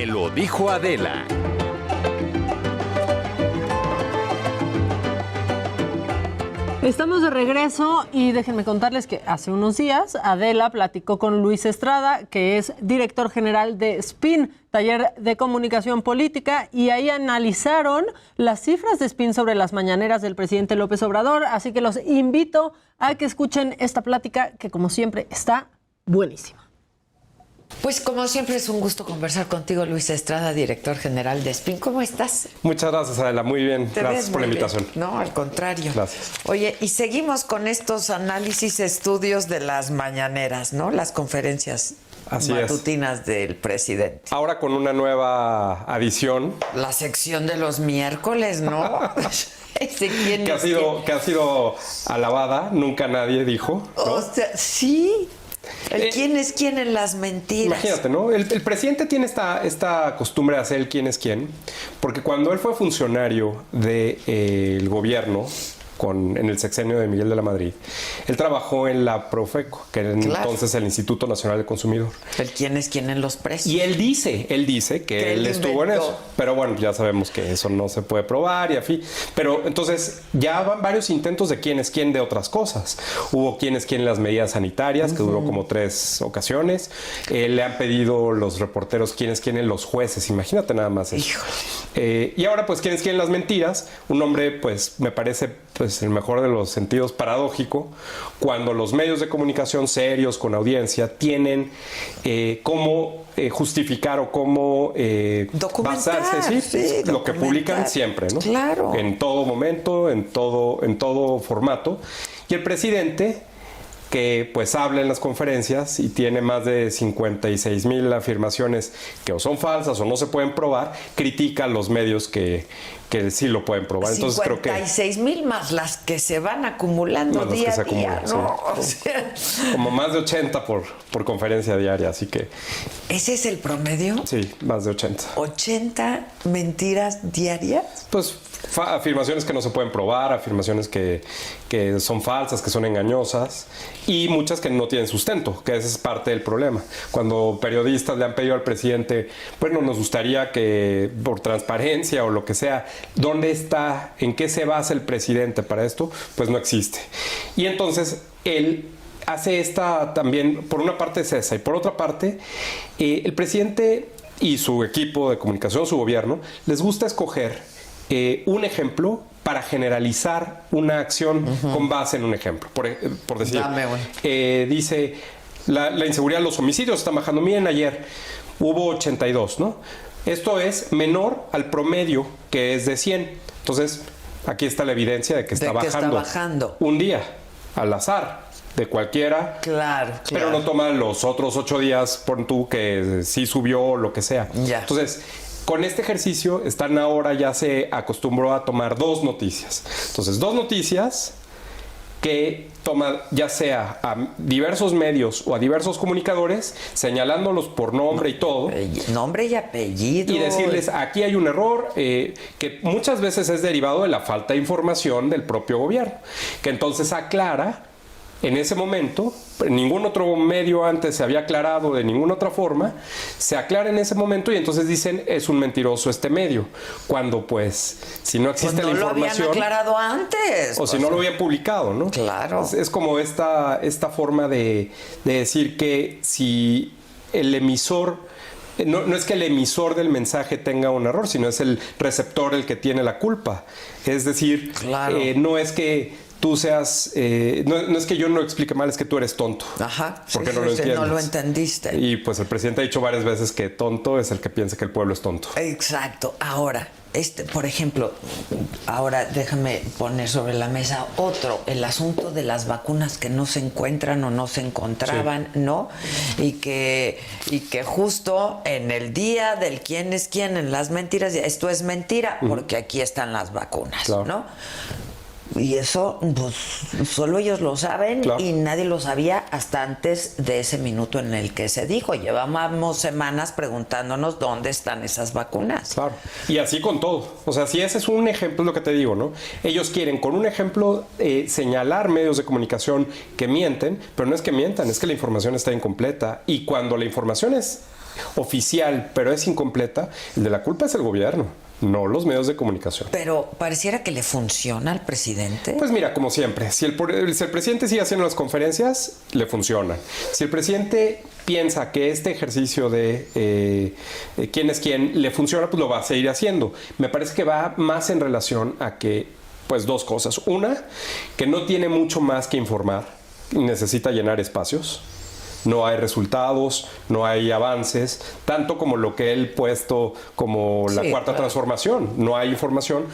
Lo dijo Adela. Estamos de regreso y déjenme contarles que hace unos días Adela platicó con Luis Estrada, que es director general de SPIN, Taller de Comunicación Política, y ahí analizaron las cifras de SPIN sobre las mañaneras del presidente López Obrador, así que los invito a que escuchen esta plática que, como siempre, está buenísima. Pues como siempre es un gusto conversar contigo, Luis Estrada, director general de SPIN. ¿Cómo estás? Muchas gracias, Adela. Muy bien. Gracias por la invitación. No, al contrario. Gracias. Oye, y seguimos con estos análisis, estudios de las mañaneras, ¿no? Las conferencias matutinas del presidente. Ahora con una nueva adición. La sección de los miércoles, ¿no? Que ha sido alabada, nunca nadie dijo, ¿no? O sea, sí. El quién es quién en las mentiras. Imagínate, ¿no? El presidente tiene esta costumbre de hacer el quién es quién, porque cuando él fue funcionario del gobierno, en el sexenio de Miguel de la Madrid, él trabajó en la Profeco, que era entonces el Instituto Nacional del Consumidor. El quién es quién en los precios. Y él dice que él estuvo en eso. Pero bueno, ya sabemos que eso no se puede probar y así. Pero entonces ya van varios intentos de quién es quién de otras cosas. Hubo quién es quién en las medidas sanitarias, que duró como 3 ocasiones. Le han pedido los reporteros quién es quién en los jueces. Imagínate nada más eso. Y ahora pues quién es quién en las mentiras. Un hombre pues me parece pues el mejor de los sentidos paradójico, cuando los medios de comunicación serios, con audiencia, tienen cómo justificar o cómo basarse lo que publican siempre, ¿no? Claro. En todo momento, en todo formato. Y el presidente, que pues habla en las conferencias y tiene más de 56,000 afirmaciones que o son falsas o no se pueden probar, critica a los medios que sí lo pueden probar. Entonces creo que 56,000 más las que se van acumulando día a día, ¿no? Sí. O sea, como más de 80 por conferencia diaria, así que... ¿Ese es el promedio? Sí, más de 80. ¿80 mentiras diarias? Pues afirmaciones que no se pueden probar, afirmaciones que son falsas, que son engañosas, y muchas que no tienen sustento, que ese es parte del problema. Cuando periodistas le han pedido al presidente, bueno, nos gustaría que por transparencia o lo que sea, ¿dónde está, en qué se basa el presidente para esto? Pues no existe. Y entonces él hace esta también, por una parte es esa, y por otra parte, el presidente y su equipo de comunicación, su gobierno, les gusta escoger un ejemplo para generalizar una acción con base en un ejemplo. Por decir, dice, la inseguridad, los homicidios están bajando. Miren, ayer hubo 82, ¿no? Esto es menor al promedio, que es de 100. Entonces, aquí está la evidencia de que está bajando. Un día, al azar, de cualquiera. Claro. Pero no toma los otros 8 días, por tú, que sí subió o lo que sea. Ya. Entonces, con este ejercicio están ahora, ya se acostumbró a tomar 2 noticias. Entonces, 2 noticias que toma ya sea a diversos medios o a diversos comunicadores, señalándolos por nombre y todo. Nombre y apellido. Y decirles, aquí hay un error que muchas veces es derivado de la falta de información del propio gobierno, que entonces aclara en ese momento. Ningún otro medio antes se había aclarado de ninguna otra forma, se aclara en ese momento y entonces dicen es un mentiroso este medio, cuando pues si no existe la información, lo habían aclarado antes o si no lo habían publicado, ¿no? Claro. Es como esta forma de decir que si el emisor no es que el emisor del mensaje tenga un error, sino es el receptor el que tiene la culpa. Es decir, no es que tú seas... no es que yo no explique mal, es que tú eres tonto. Ajá. Porque no lo entiendes. No lo entendiste. Y pues el presidente ha dicho varias veces que tonto es el que piensa que el pueblo es tonto. Exacto. Ahora, por ejemplo, ahora déjame poner sobre la mesa el asunto de las vacunas que no se encuentran o no se encontraban, ¿no? Y que justo en el día del quién es quién en las mentiras, esto es mentira, porque aquí están las vacunas, ¿no? Y eso, pues, solo ellos lo saben y nadie lo sabía hasta antes de ese minuto en el que se dijo. Llevábamos semanas preguntándonos dónde están esas vacunas. Claro. Y así con todo. O sea, si ese es un ejemplo, es lo que te digo, ¿no? Ellos quieren con un ejemplo señalar medios de comunicación que mienten, pero no es que mientan, es que la información está incompleta. Y cuando la información es oficial, pero es incompleta, el de la culpa es el gobierno, no los medios de comunicación. Pero pareciera que le funciona al presidente. Pues mira, como siempre, si el presidente sigue haciendo las conferencias, le funcionan. Si el presidente piensa que este ejercicio de quién es quién le funciona, pues lo va a seguir haciendo. Me parece que va más en relación a que, pues, dos cosas. Una, que no tiene mucho más que informar y necesita llenar espacios. No hay resultados, no hay avances, tanto como lo que él puesto como la cuarta transformación. No hay información.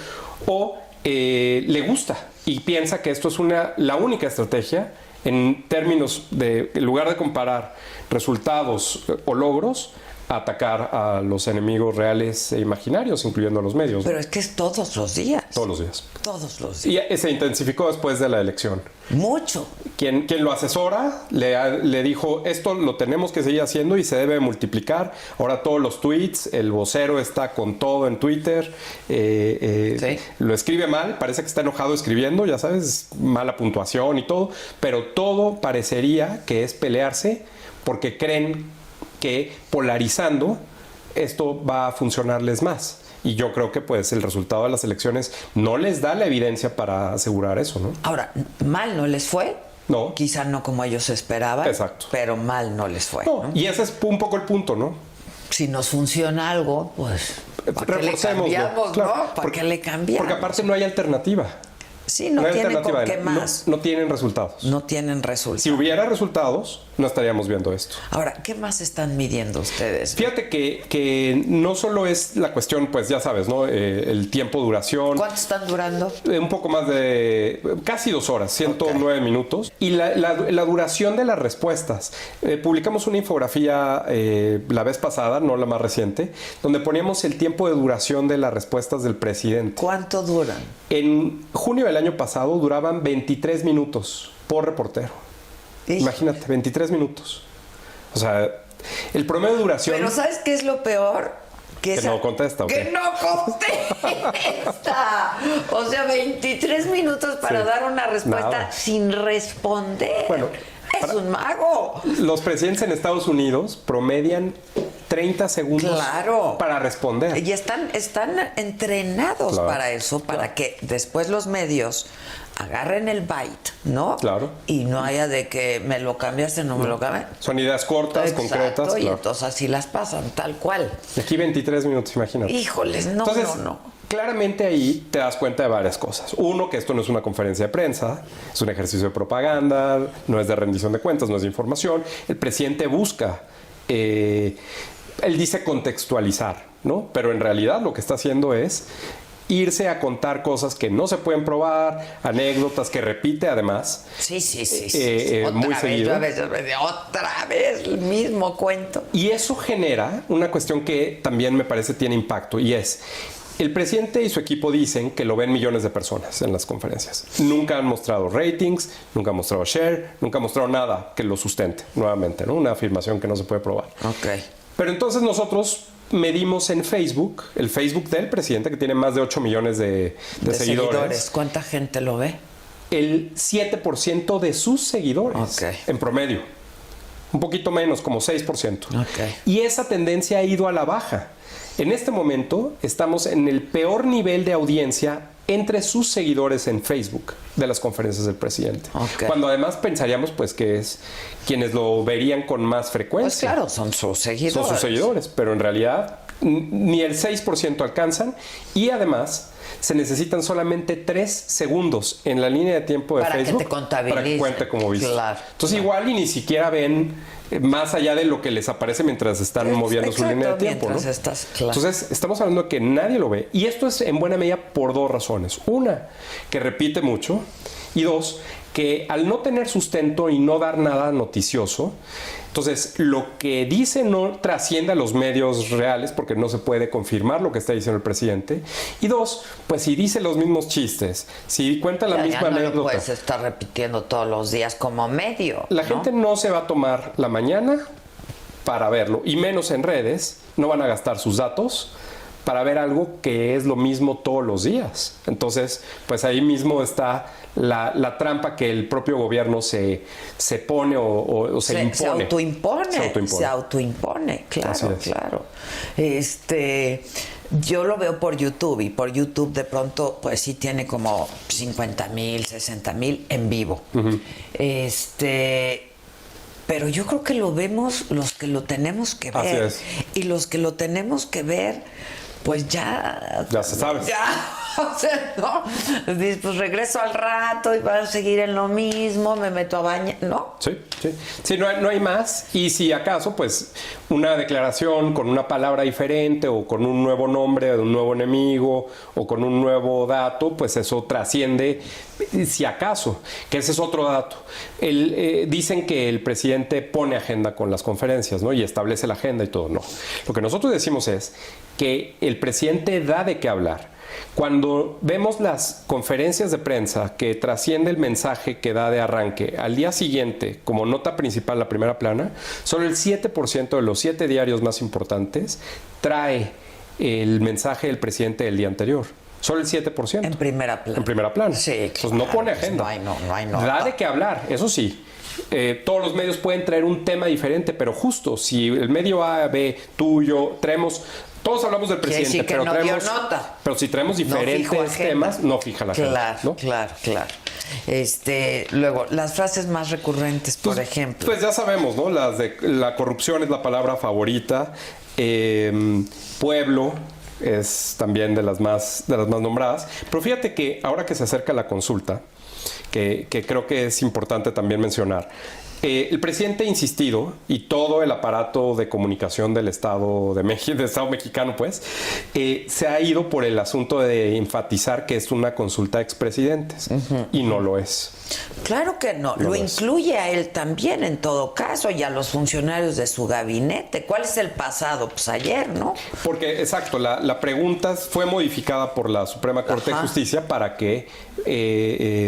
O le gusta y piensa que esto es la única estrategia en términos de, en lugar de comparar resultados o logros, atacar a los enemigos reales e imaginarios, incluyendo a los medios. Pero es que es todos los días. Todos los días. Todos los días. Y se intensificó después de la elección. Mucho. Quien lo asesora le dijo, esto lo tenemos que seguir haciendo y se debe multiplicar. Ahora todos los tweets, el vocero está con todo en Twitter. Sí. Lo escribe mal, parece que está enojado escribiendo, ya sabes, mala puntuación y todo. Pero todo parecería que es pelearse porque creen que polarizando esto va a funcionarles más. Y yo creo que pues el resultado de las elecciones no les da la evidencia para asegurar eso, ¿no? Ahora, mal no les fue. No. Quizá no como ellos esperaban. Exacto. Pero mal no les fue. No, ¿no? Y ese es un poco el punto, ¿no? Si nos funciona algo, pues ¿para qué le cambiamos, claro, ¿no? ¿Para qué le cambiamos? Porque aparte no hay alternativa. Sí, no tienen con qué más. No tienen resultados. No tienen resultados. Si hubiera resultados, no estaríamos viendo esto. Ahora, ¿qué más están midiendo ustedes? Fíjate que no solo es la cuestión, pues ya sabes, ¿no? El tiempo, duración. ¿Cuánto están durando? Un poco más de casi 2 horas, 109 minutos. Y la duración de las respuestas. Publicamos una infografía la vez pasada, no la más reciente, donde poníamos el tiempo de duración de las respuestas del presidente. ¿Cuánto duran? En junio del año pasado duraban 23 minutos por reportero. Imagínate, 23 minutos. O sea, el promedio de duración... Pero ¿sabes qué es lo peor? Que no contesta. ¡Que no contesta! O sea, 23 minutos para dar una respuesta sin responder. Bueno, es un mago. Los presidentes en Estados Unidos promedian 30 segundos para responder. Y están entrenados para eso, para que después los medios agarren el bite, ¿no? Claro. Y no haya de que me lo cambiaste, no me lo cambias. Son ideas cortas, concretas. Y entonces así las pasan, tal cual. Aquí 23 minutos, imagínate. Híjoles, no, entonces, no. Claramente ahí te das cuenta de varias cosas. Uno, que esto no es una conferencia de prensa, es un ejercicio de propaganda, no es de rendición de cuentas, no es de información. El presidente busca, él dice contextualizar, ¿no? Pero en realidad lo que está haciendo es irse a contar cosas que no se pueden probar, anécdotas que repite además. Sí. Muy seguido. Otra vez el mismo cuento. Y eso genera una cuestión que también me parece tiene impacto, y es... El presidente y su equipo dicen que lo ven millones de personas en las conferencias. Nunca han mostrado ratings, nunca han mostrado share, nunca han mostrado nada que lo sustente, nuevamente, ¿no? Una afirmación que no se puede probar. Okay. Pero entonces nosotros medimos en Facebook, el Facebook del presidente, que tiene más de 8 millones de seguidores. ¿Cuánta gente lo ve? El 7% de sus seguidores, en promedio. Un poquito menos, como 6%. Y esa tendencia ha ido a la baja. En este momento estamos en el peor nivel de audiencia entre sus seguidores en Facebook de las conferencias del presidente. Cuando además pensaríamos pues que es quienes lo verían con más frecuencia. Pues claro, son sus seguidores. Son sus seguidores, pero en realidad ni el 6% alcanzan, y además se necesitan solamente 3 segundos en la línea de tiempo de Facebook que te contabilice, para que cuente como visto. Claro, entonces igual y ni siquiera ven más allá de lo que les aparece mientras están moviendo su línea de tiempo, ¿no? Entonces estamos hablando de que nadie lo ve, y esto es en buena medida por 2 razones. Una, que repite mucho, y 2, que al no tener sustento y no dar nada noticioso, entonces lo que dice no trasciende a los medios reales porque no se puede confirmar lo que está diciendo el presidente. Y 2, pues si dice los mismos chistes, si cuenta la misma anécdota, no lo puedes estar repitiendo todos los días como medio. La gente no se va a tomar la mañana para verlo, y menos en redes. No van a gastar sus datos para ver algo que es lo mismo todos los días. Entonces, pues ahí mismo está la trampa que el propio gobierno se pone o se impone. Se autoimpone, claro, claro. Yo lo veo por YouTube, y por YouTube de pronto pues sí tiene como 50,000, 60,000 en vivo. Uh-huh. Pero yo creo que lo vemos los que lo tenemos que ver. Así es. Y los que lo tenemos que ver, pues ya se sabe. O sea, no. Dices, pues regreso al rato y van a seguir en lo mismo, me meto a bañar, ¿no? Sí. Sí, no hay más. Y si acaso, pues, una declaración con una palabra diferente o con un nuevo nombre de un nuevo enemigo o con un nuevo dato, pues eso trasciende, si acaso, que ese es otro dato. Dicen que el presidente pone agenda con las conferencias, ¿no? Y establece la agenda y todo. No. Lo que nosotros decimos es que el presidente da de qué hablar. Cuando vemos las conferencias de prensa que trasciende el mensaje que da de arranque al día siguiente como nota principal la primera plana, solo el 7% de los 7 diarios más importantes trae el mensaje del presidente del día anterior. Solo el 7%. En primera plana. En primera plana. Sí, claro. Pues no pone agenda. No hay nota. Da de qué hablar, eso sí. Todos los medios pueden traer un tema diferente, pero justo si el medio A, B, tuyo, todos hablamos del presidente, pero si traemos diferentes temas, no fija la agenda. ¿No? Claro. Luego, las frases más recurrentes, por ejemplo. Pues ya sabemos, ¿no? Las de la corrupción es la palabra favorita. Pueblo es también de las más nombradas. Pero fíjate que ahora que se acerca la consulta, que creo que es importante también mencionar, el presidente ha insistido, y todo el aparato de comunicación del Estado del Estado mexicano, pues, se ha ido por el asunto de enfatizar que es una consulta a expresidentes, y no lo es. Claro que no, lo incluye a él también en todo caso, y a los funcionarios de su gabinete. ¿Cuál es el pasado? Pues ayer, ¿no? Porque, exacto, la pregunta fue modificada por la Suprema Corte de Justicia para que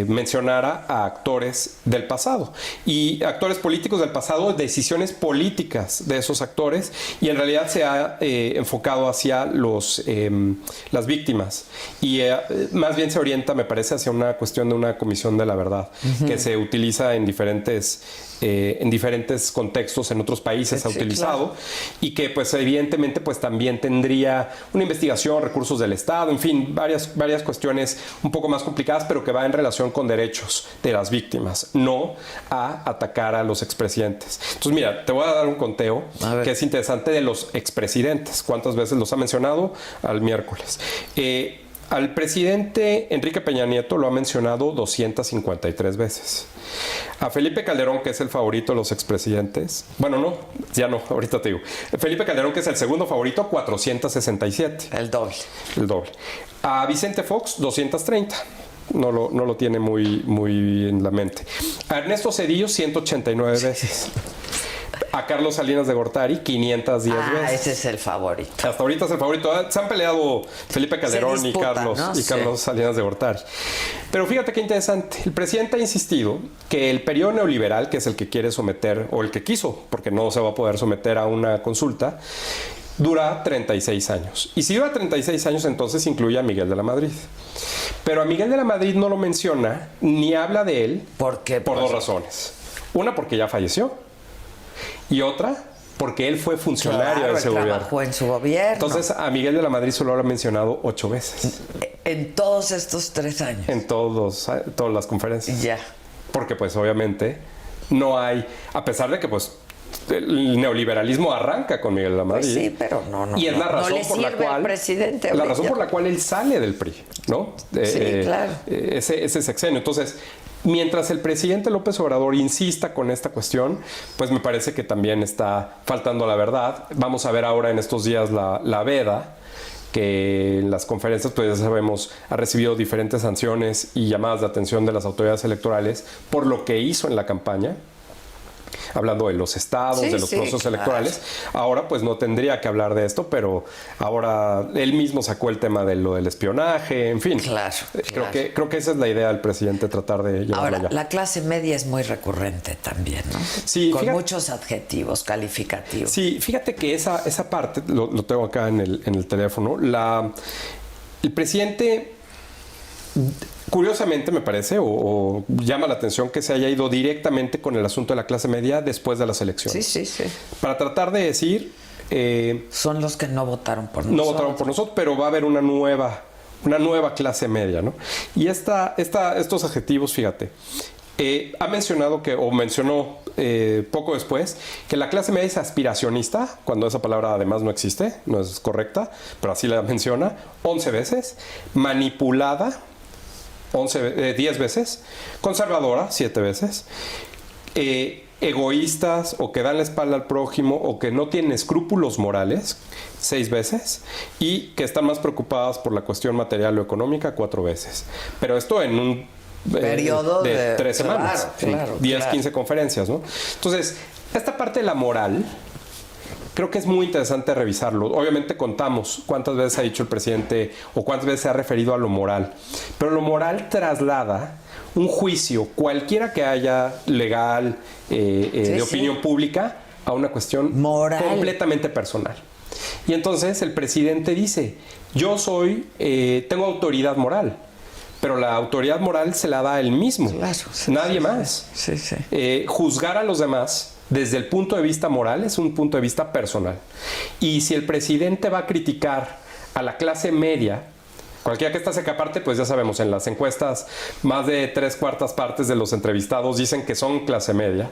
mencionara a actores del pasado. Y actores políticos del pasado, decisiones políticas de esos actores, y en realidad se ha enfocado hacia las víctimas. Y más bien se orienta, me parece, hacia una cuestión de una comisión de la verdad, que se utiliza en diferentes contextos, en otros países se ha utilizado, claro. Y que pues evidentemente pues también tendría una investigación, recursos del Estado, en fin, varias cuestiones un poco más complicadas, pero que va en relación con derechos de las víctimas, no a atacar a los expresidentes. Entonces mira, te voy a dar un conteo que es interesante de los expresidentes. ¿Cuántas veces los ha mencionado? Al miércoles. Al presidente Enrique Peña Nieto lo ha mencionado 253 veces. A Felipe Calderón, que es el favorito de los expresidentes, bueno, no, ya no, ahorita te digo. Felipe Calderón, que es el segundo favorito, 467. El doble. A Vicente Fox, 230. No lo tiene muy en la mente. A Ernesto Zedillo, 189 veces. A Carlos Salinas de Gortari, 510 veces. Ese es el favorito. Hasta ahorita es el favorito. Se han peleado Felipe Calderón y Carlos Salinas de Gortari. Pero fíjate qué interesante. El presidente ha insistido que el periodo neoliberal, que es el que quiere someter, o el que quiso, porque no se va a poder someter a una consulta, dura 36 años. Y si dura 36 años, entonces incluye a Miguel de la Madrid. Pero a Miguel de la Madrid no lo menciona, ni habla de él. ¿Por qué? Por dos razones. Una, porque ya falleció. Y otra, porque él fue funcionario de ese gobierno. Trabajó en su gobierno. Entonces, a Miguel de la Madrid solo lo ha mencionado 8 veces. En todos estos 3 años. En todas las conferencias. Ya. Porque, pues, obviamente, no hay, a pesar de que, pues, el neoliberalismo arranca con Miguel de la Madrid. Pues sí, pero no. Y es la razón por la cual. Presidente la razón por la cual él sale del PRI, ¿no? Sí, claro. Ese sexenio. Entonces, mientras el presidente López Obrador insista con esta cuestión, pues me parece que también está faltando la verdad. Vamos a ver ahora en estos días la veda, que en las conferencias, pues ya sabemos, ha recibido diferentes sanciones y llamadas de atención de las autoridades electorales por lo que hizo en la campaña. hablando de los estados, de los procesos electorales. Ahora pues no tendría que hablar de esto, pero ahora él mismo sacó el tema de lo del espionaje, en fin. Claro. Creo que esa es la idea del presidente, tratar de llevarlo allá. La clase media es muy recurrente también, ¿no? Sí, con muchos adjetivos calificativos. Sí, fíjate que esa parte, lo tengo acá en el teléfono, el presidente, curiosamente me parece, o llama la atención que se haya ido directamente con el asunto de la clase media después de las elecciones. Sí. Para tratar de decir... son los que no votaron por nosotros. No votaron por nosotros, pero va a haber una nueva clase media, ¿no? Y estos adjetivos, fíjate, ha mencionado mencionó poco después que la clase media es aspiracionista, cuando esa palabra además no existe, no es correcta, pero así la menciona 11 veces, manipulada 10 veces, conservadora 7 veces, egoístas o que dan la espalda al prójimo o que no tienen escrúpulos morales 6 veces y que están más preocupadas por la cuestión material o económica 4 veces. Pero esto en un periodo de 3 semanas, claro, 10, 15 conferencias, ¿no? Entonces, esta parte de la moral creo que es muy interesante revisarlo. Obviamente contamos cuántas veces ha dicho el presidente o cuántas veces se ha referido a lo moral, pero lo moral traslada un juicio, cualquiera que haya, legal, de opinión pública, a una cuestión moral, completamente personal. Y entonces el presidente dice, yo tengo autoridad moral, pero la autoridad moral se la da él mismo, nadie más. Juzgar a los demás desde el punto de vista moral es un punto de vista personal. Y si el presidente va a criticar a la clase media, cualquiera que esta seca aparte, pues ya sabemos, en las encuestas más de 3/4 partes de los entrevistados dicen que son clase media.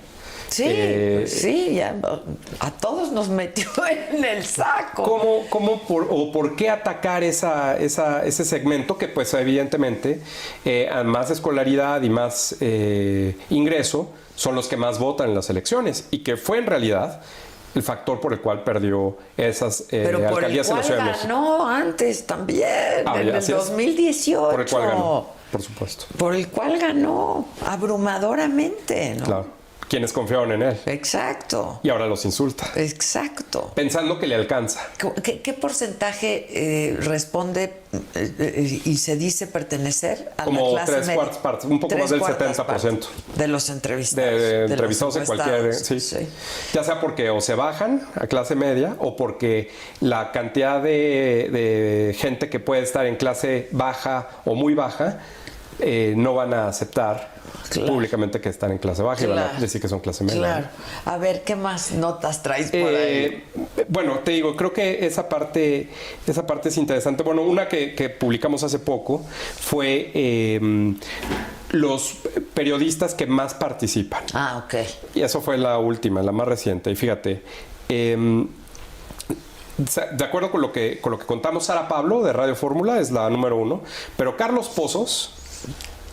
Sí, ya a todos nos metió en el saco. ¿Por qué atacar ese segmento que pues evidentemente a más escolaridad y más ingreso son los que más votan en las elecciones y que fue en realidad el factor por el cual perdió esas alcaldías en la Ciudad de México? Ganó antes también, en el 2018. Por el cual ganó, por supuesto. Por el cual ganó abrumadoramente, ¿no? Claro. Quienes confiaron en él. Exacto. Y ahora los insulta. Exacto. Pensando que le alcanza. ¿Qué porcentaje responde y se dice pertenecer a como la clase media? Como 3/4 partes, un poco más del 70%. De los entrevistados. De entrevistados en cualquier... Sí. Ya sea porque o se bajan a clase media o porque la cantidad de gente que puede estar en clase baja o muy baja no van a aceptar públicamente que están en clase baja y van a decir que son clase media. Claro. A ver, ¿qué más notas traes por ahí? Bueno, te digo, creo que esa parte es interesante. Bueno, una que publicamos hace poco fue los periodistas que más participan. Ok. Y eso fue la última, la más reciente. Y fíjate, de acuerdo con lo que contamos, Sara Pablo de Radio Fórmula es la número 1, pero Carlos Pozos,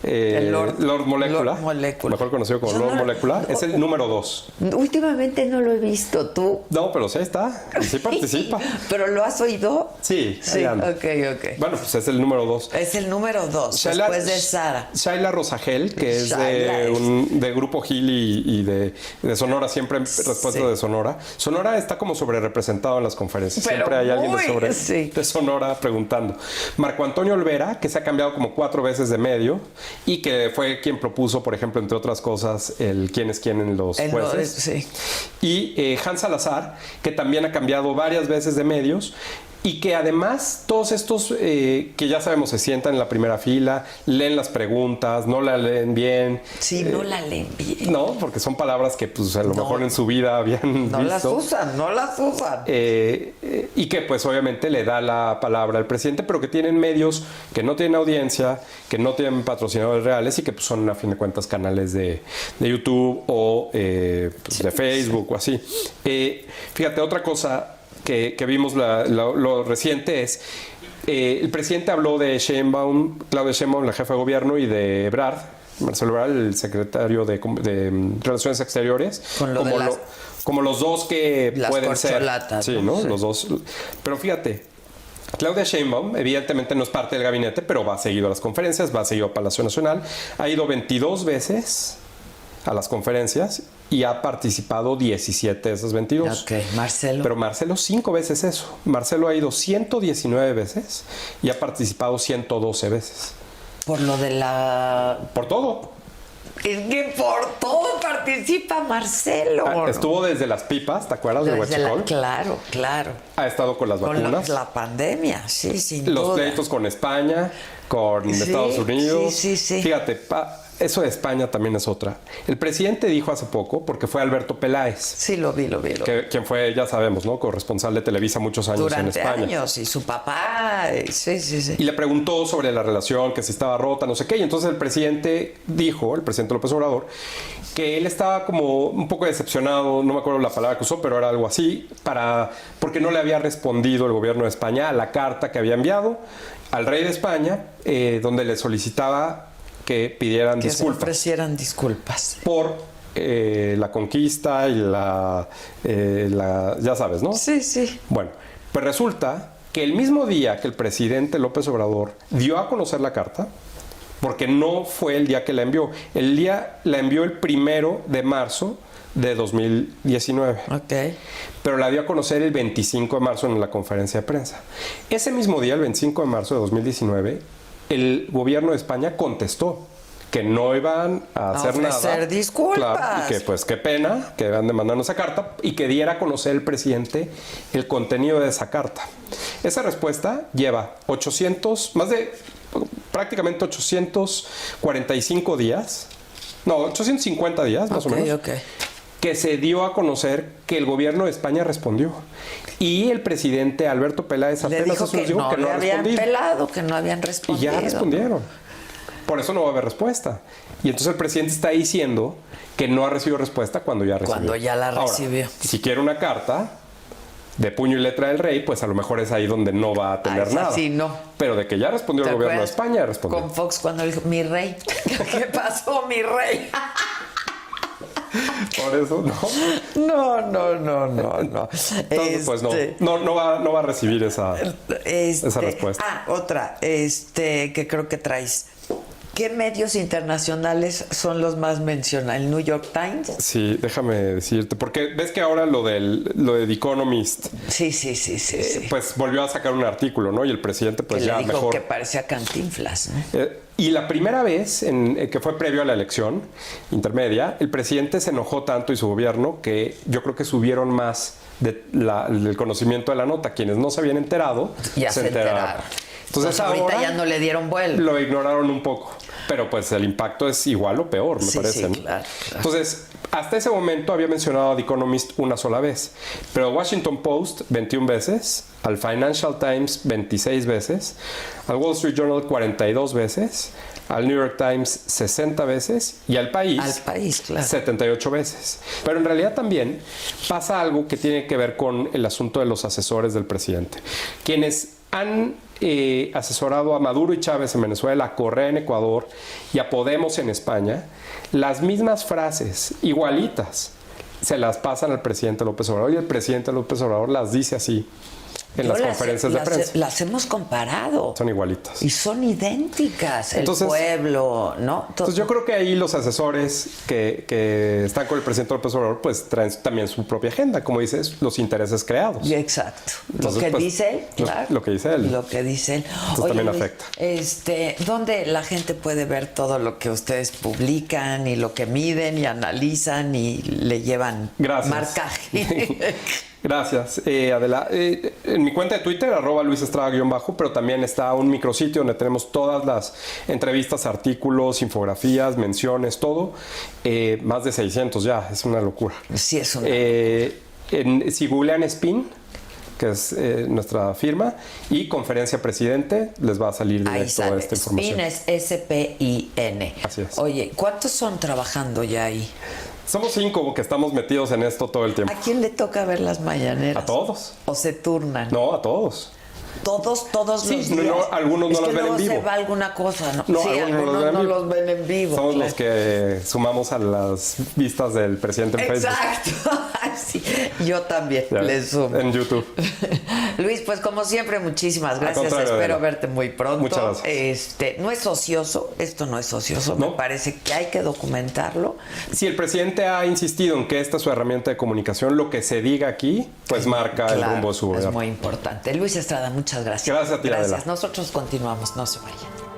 Lord Molecula, mejor conocido como Lord Molecula, es el número 2. Últimamente no lo he visto, ¿tú? No, pero sí está, sí participa. ¿Pero lo has oído? Sí. Ok. Bueno, pues es el número 2. Es el número 2, después de Sara. Shaila Rosagel, que es de Grupo Gil y de Sonora, siempre respuesta de Sonora. Sonora está como sobre representado en las conferencias. Pero siempre hay alguien de Sonora preguntando. Marco Antonio Olvera, que se ha cambiado como 4 veces de medio, y que fue quien propuso, por ejemplo, entre otras cosas, el quién es quién en los jueces. Y Hans Salazar, que también ha cambiado varias veces de medios, y que además todos estos que ya sabemos se sientan en la primera fila, leen las preguntas, no la leen bien. Sí, no la leen bien. No, porque son palabras que pues a lo mejor en su vida habían visto. No las usan. Y que pues obviamente le da la palabra al presidente, pero que tienen medios que no tienen audiencia, que no tienen patrocinadores reales y que pues, son a fin de cuentas canales de YouTube o de Facebook o así. Fíjate, otra cosa que vimos lo reciente es el presidente habló de Claudia Sheinbaum, la jefa de gobierno, y de Ebrard, Marcelo Ebrard, el secretario de Relaciones Exteriores, como los dos que pueden ser. Sí, ¿no? Los dos. Pero fíjate, Claudia Sheinbaum evidentemente no es parte del gabinete, pero va seguido a las conferencias, va seguido a Palacio Nacional, ha ido 22 veces a las conferencias y ha participado 17 de esas 22. Ok, Marcelo. Pero Marcelo 5 veces eso. Marcelo ha ido 119 veces y ha participado 112 veces. Por lo de la... Por todo. Es que por todo participa Marcelo. Estuvo desde las pipas, ¿te acuerdas de Huachicol? Claro, claro. Ha estado con las vacunas. Con la pandemia, sí, sin duda. Los pleitos con España, con Estados Unidos. Sí. Fíjate, eso de España también es otra. El presidente dijo hace poco, porque fue Alberto Peláez. Sí, lo vi. Quien fue, ya sabemos, ¿no? Corresponsal de Televisa muchos años Durante en España. años, y su papá. Sí. Y le preguntó sobre la relación, que si estaba rota, no sé qué. Y entonces el presidente López Obrador, que él estaba como un poco decepcionado, no me acuerdo la palabra que usó, pero era algo así, porque no le había respondido el gobierno de España a la carta que había enviado al rey de España, donde le solicitaba que pidieran disculpas. Se ofrecieran disculpas. Por la conquista y ya sabes, ¿no? Sí. Bueno, pues resulta que el mismo día que el presidente López Obrador dio a conocer la carta, porque no fue el día que la envió, la envió el 1 de marzo de 2019. Ok. Pero la dio a conocer el 25 de marzo en la conferencia de prensa. Ese mismo día, el 25 de marzo de 2019, el gobierno de España contestó que no iban a hacer nada. Disculpas. Claro, y que pues qué pena que van de mandarnos esa carta y que diera a conocer el presidente el contenido de esa carta. Esa respuesta lleva prácticamente 845 días, 850 días más o menos, que se dio a conocer que el gobierno de España respondió. Y el presidente Alberto Peláez apenas dijo que no habían pelado, que no habían respondido. Y ya respondieron. Por eso no va a haber respuesta. Y entonces el presidente está diciendo que no ha recibido respuesta cuando ya recibió. Cuando ya la recibió. Ahora, si quiere una carta de puño y letra del rey, pues a lo mejor es ahí donde no va a tener nada. Sí, no. Pero de que ya respondió el gobierno de España, respondió. Con Fox cuando dijo, mi rey. ¿Qué pasó, mi rey? Por eso, No. Entonces, pues no va a recibir esa respuesta. Otra, que creo que traes. ¿Qué medios internacionales son los más mencionados? ¿El New York Times? Sí, déjame decirte, porque ves que ahora lo de The Economist. Sí. Pues volvió a sacar un artículo, ¿no? Y el presidente, pues que ya le dijo mejor. Que parecía Cantinflas, ¿no? Y la primera vez que fue previo a la elección intermedia, el presidente se enojó tanto y su gobierno que yo creo que subieron más del conocimiento de la nota. Quienes no se habían enterado, ya se enteraron. Entonces ahorita ahora ya no le dieron vuelo. Lo ignoraron un poco. Pero pues el impacto es igual o peor, me parece. Sí, claro. Entonces, hasta ese momento había mencionado a The Economist una sola vez. Pero al Washington Post 21 veces, al Financial Times 26 veces, al Wall Street Journal 42 veces, al New York Times 60 veces y al País, claro. 78 veces. Pero en realidad también pasa algo que tiene que ver con el asunto de los asesores del presidente. Quienes han asesorado a Maduro y Chávez en Venezuela, a Correa en Ecuador y a Podemos en España, las mismas frases, igualitas, se las pasan al presidente López Obrador y el presidente López Obrador las dice así en las conferencias de prensa. Las hemos comparado. Son igualitas. Y son idénticas. Entonces, el pueblo, ¿no? Entonces yo creo que ahí los asesores que están con el presidente López Obrador pues traen también su propia agenda, como dices, los intereses creados. Exacto. Entonces, lo que pues, dice él, claro. Lo que dice él. Lo que dice él. Entonces también afecta. ¿Dónde la gente puede ver todo lo que ustedes publican y lo que miden y analizan y le llevan marcaje? Gracias, Adela. En mi cuenta de Twitter, @LuisEstrada_, pero también está un micrositio donde tenemos todas las entrevistas, artículos, infografías, menciones, todo. Más de 600 ya, es una locura. Sí, es una locura. Si googlean Spin, que es nuestra firma, y Conferencia Presidente, les va a salir directo toda esta información. Spin es S-P-I-N. Así es. Oye, ¿cuántos son trabajando ya ahí? Somos 5 que estamos metidos en esto todo el tiempo. ¿A quién le toca ver las mañaneras? A todos. ¿O se turnan? No, a todos. Todos Sí, los días. algunos no es los que ven en luego vivo. se va alguna cosa, ¿no? No, Sí, algunos no los ven en vivo. Somos claro. los que sumamos a las vistas del presidente en Facebook. Exacto. Sí, yo también Ya, le sumo. en YouTube. Luis, pues como siempre, muchísimas gracias. contrario, Espero Adela. verte muy pronto. Muchas gracias. No es ocioso, esto no es ocioso. Me No. parece que hay que documentarlo. Si el presidente ha insistido en que esta es su herramienta de comunicación, lo que se diga aquí, pues marca el Claro, rumbo de su es gobierno. muy importante. Luis Estrada, muchas gracias. Gracias a ti, Gracias. Adela. Nosotros continuamos, no se vayan.